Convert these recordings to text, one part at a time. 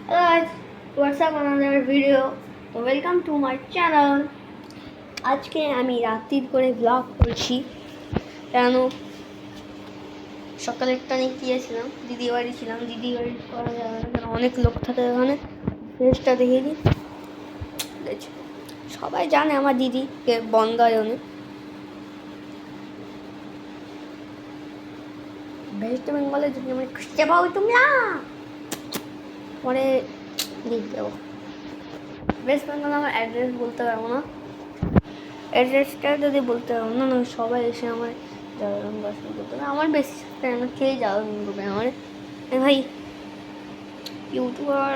Hello guys, what's up another video? So welcome to my channel. আজকে আমি রাত্রির করে ব্লগ করছি কেন সকালেরটা নিয়ে গিয়েছিলাম দিদি বাড়ি ছিলাম। দিদি বাড়ি করা যাবে না কারণ অনেক লোক থাকে ওখানে। ফেসটা দেখিয়ে দিই, সবাই জানে আমার দিদিকে বন্দায়নে ওয়েস্ট বেঙ্গলের যদি আমি খুঁজতে পাও তোমরা পরে লিখ দেবো। ওয়েস্ট বেঙ্গল আমার অ্যাড্রেস বলতে পারবো না, অ্যাড্রেসটা যদি বলতে পারবো না না সবাই এসে আমার যাওয়ার বাসন করতে হবে। আমার বেশি আমার খেয়ে যাওয়ার করবে আমার ভাই ইউটিউবার,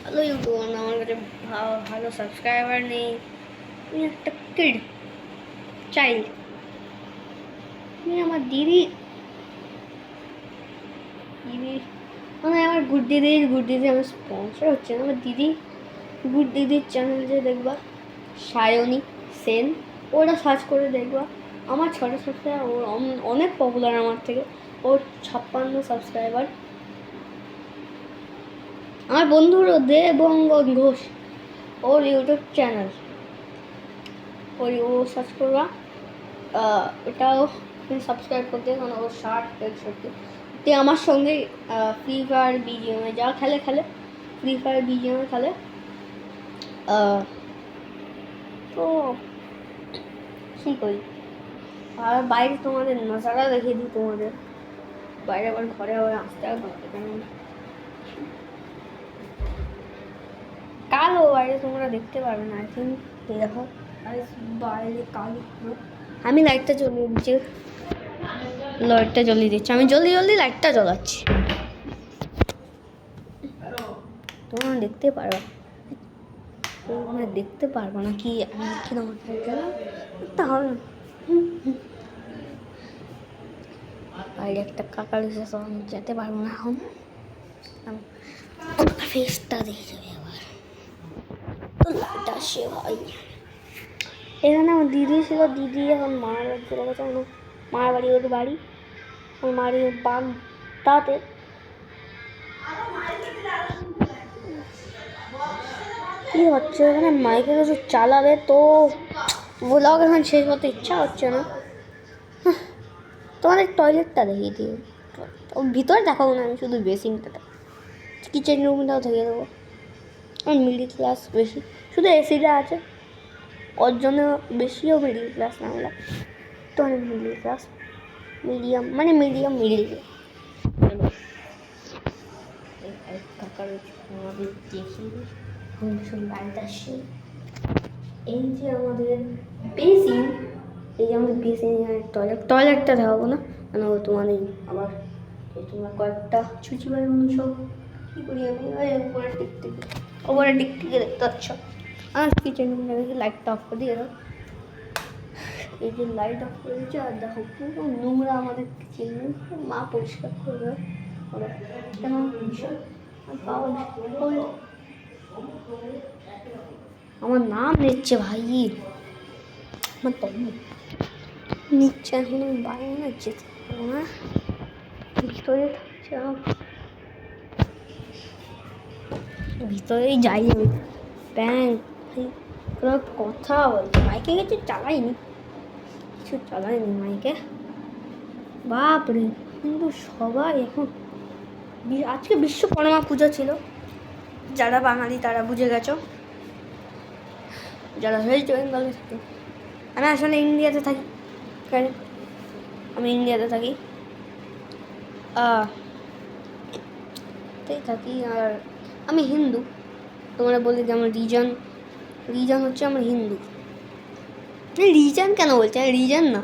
ভালো ইউটিউবার না, আমার কাছে ভালো সাবস্ক্রাইবার নেই। আমি একটা কিড চাইল্ড, আমার দিদি মানে আমার গুড দিদি আমার স্পন্সর হচ্ছে না। আমার দিদি গুড দিদির চ্যানেল যে দেখবা সায়নী সেন, ওরা সার্চ করে দেখবা। আমার 6টা সাবস্ক্রাইবার, ওর অনেক পপুলার আমার থেকে। ওর 56 সাবস্ক্রাইবার। আমার বন্ধুর দেবঙ্গ ঘোষ, ওর ইউটিউব চ্যানেল, ও সার্চ করবা, ওটাও সাবস্ক্রাইব করতে। কারণ ওর 60-61 তুই আমার সঙ্গে ফ্রি ফায়ার বিজিএমে যা খেলে ফ্রি ফায়ার বিজিএমে খেলে। তো কী করি আর বাইরে তোমাদের নজারা দেখিয়ে দিই। তোমাদের বাইরে আবার ঘরে আবার আসতে হবে কেন কালো বাইরে তোমরা দেখতে পারবে না। আই থিঙ্ক দেখো বাইরে কালো। আমি লাইটটা জ্বলিয়ে দিচ্ছি, আমি জলদি লাইটটা জ্বলাচ্ছি, তোমরা দেখতে পারবে। তোমরা দেখতে পারবো না কি আমি কি তাহলে বাইরে একটা কাকার এসে আমি যেতে পারবো না এখন। ফেসটা দেখে যাবে আবার তো লাইট আসে ভাই। এখানে আমার দিদি ছিল, দিদি এখন মার বাড়ি চলে গেছে। আমার মার বাড়ি ওর বাড়ি, ওর মারি বান তাতে কি হচ্ছে এখানে মাইকে কিছু চালাবে তো ব্লগ এখন শেষ করতে ইচ্ছা হচ্ছে না। তোমাদের টয়লেটটা দেখিয়ে দিই, ভিতরে দেখাবো না, আমি শুধু বেসিনটা দেখাবো, কিচেন রুমটাও থেকে দেবো। আমার মিডিল ক্লাস বেশি, শুধু এসিটা আছে ওর জন্য বেশিও মিডিল ক্লাস না আমরা, তো অনেক মিডিল ক্লাস মিডিয়াম মানে মিডিল কাকার আমাদের দেখি লাইট আসছে। এই যে আমাদের বেসিন, এই যে আমাদের বেসিন, টয়লেটটা দেখাবো না কেন তোমাদের আবার তোমরা কয়েকটা ছুচিবার সব কী করি আমি ওপরের দিক থেকে দেখতে পাচ্ছ। আমার কিচেন রুমে দেখি লাইটটা অফ করে দিয়ে দাও। এই যে লাইট অফ করে দিচ্ছে আর দেখো পুরো নোংরা আমাদের কিচেন রুম, মা পরিষ্কার করবে ওরা কেন আমার নাম নিচ্ছে ভাই, আমার তো নিচ্ছে এখন বাইরে না যেতে পারবো না, ভিতরে থাকছে ভিতরেই যাই আমি। ব্যাংক কথা বলছে মাইকে কিছু চালাইনি মাইকে, বাপরে। কিন্তু সবাই এখন আজকে বিশ্বকর্মা পুজো ছিল, যারা বাঙালি তারা বুঝে গেছো, যারা ওয়েস্ট বেঙ্গলে থাকে। আমি আসলে ইন্ডিয়াতে থাকি, আমি ইন্ডিয়াতে থাকি থাকি আর আমি হিন্দু। তোমরা বলি যে আমার রিজন হচ্ছে আমার হিন্দু। রিজন কেন বলছে, রিজন না,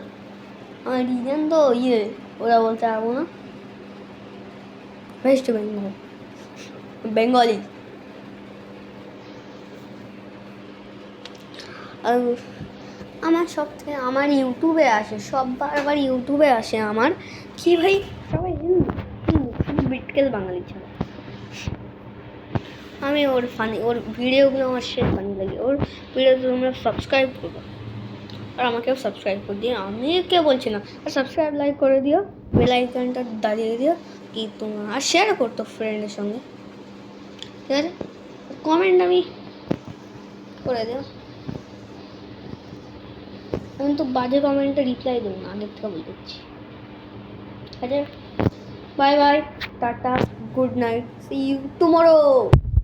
আমার রিজন তো ওরা বলতে পারবো না, ওয়েস্ট বেঙ্গল বেঙ্গলি। আর আমার সব থেকে আমার ইউটিউবে আসে, সববার ইউটিউবে আসে আমার কি ভাই সবাই হিন্দু শুধু বিটকেল বাঙালি ছাড়া। আমি ওর ভিডিওগুলো আমার ফানি লাগে, ওর ভিডিও তোমরা সাবস্ক্রাইব করবো আর আমাকেও সাবস্ক্রাইব করে দিও। আমি কে বলছি না, আর সাবস্ক্রাইব লাইক করে দিও, বেল আইকনটা দাঁড়িয়ে দিও, কি তোমার আর শেয়ার করতো ফ্রেন্ডের সঙ্গে, ঠিক আছে? কমেন্ট আমি করে দেবো। আমি তো বাজে কমেন্টে রিপ্লাই দেবো না, আগের থেকে বলে দিচ্ছি, ঠিক আছে? Bye bye, tata, good night, see you tomorrow.